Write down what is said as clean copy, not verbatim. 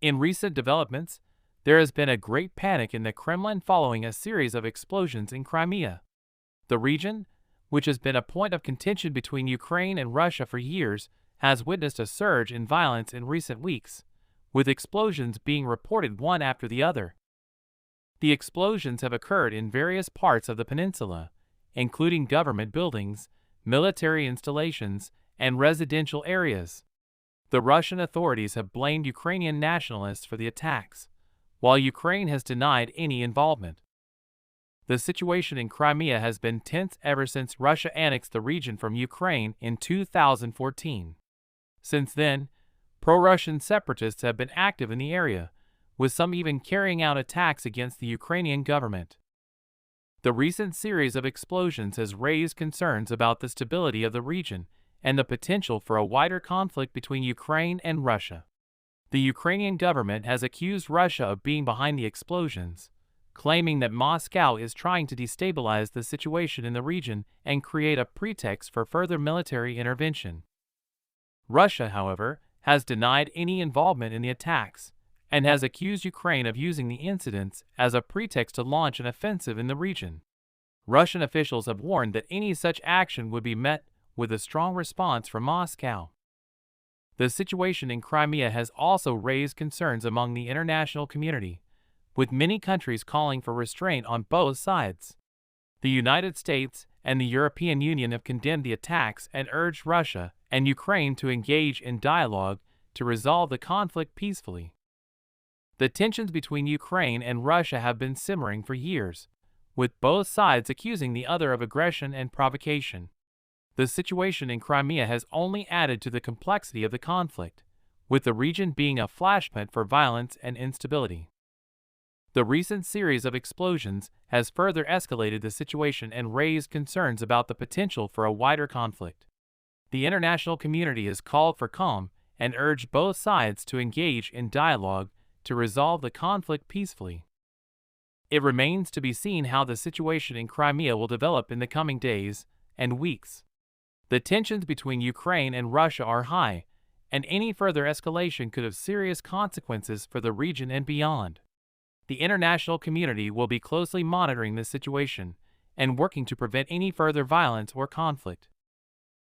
In recent developments, there has been a great panic in the Kremlin following a series of explosions in Crimea. The region, which has been a point of contention between Ukraine and Russia for years, has witnessed a surge in violence in recent weeks, with explosions being reported one after the other. The explosions have occurred in various parts of the peninsula, including government buildings, military installations, and residential areas. The Russian authorities have blamed Ukrainian nationalists for the attacks, while Ukraine has denied any involvement. The situation in Crimea has been tense ever since Russia annexed the region from Ukraine in 2014. Since then, pro-Russian separatists have been active in the area, with some even carrying out attacks against the Ukrainian government. The recent series of explosions has raised concerns about the stability of the region and the potential for a wider conflict between Ukraine and Russia. The Ukrainian government has accused Russia of being behind the explosions, claiming that Moscow is trying to destabilize the situation in the region and create a pretext for further military intervention. Russia, however, has denied any involvement in the attacks and has accused Ukraine of using the incidents as a pretext to launch an offensive in the region. Russian officials have warned that any such action would be met with a strong response from Moscow. The situation in Crimea has also raised concerns among the international community, with many countries calling for restraint on both sides. The United States and the European Union have condemned the attacks and urged Russia and Ukraine to engage in dialogue to resolve the conflict peacefully. The tensions between Ukraine and Russia have been simmering for years, with both sides accusing the other of aggression and provocation. The situation in Crimea has only added to the complexity of the conflict, with the region being a flashpoint for violence and instability. The recent series of explosions has further escalated the situation and raised concerns about the potential for a wider conflict. The international community has called for calm and urged both sides to engage in dialogue to resolve the conflict peacefully. It remains to be seen how the situation in Crimea will develop in the coming days and weeks. The tensions between Ukraine and Russia are high, and any further escalation could have serious consequences for the region and beyond. The international community will be closely monitoring this situation and working to prevent any further violence or conflict.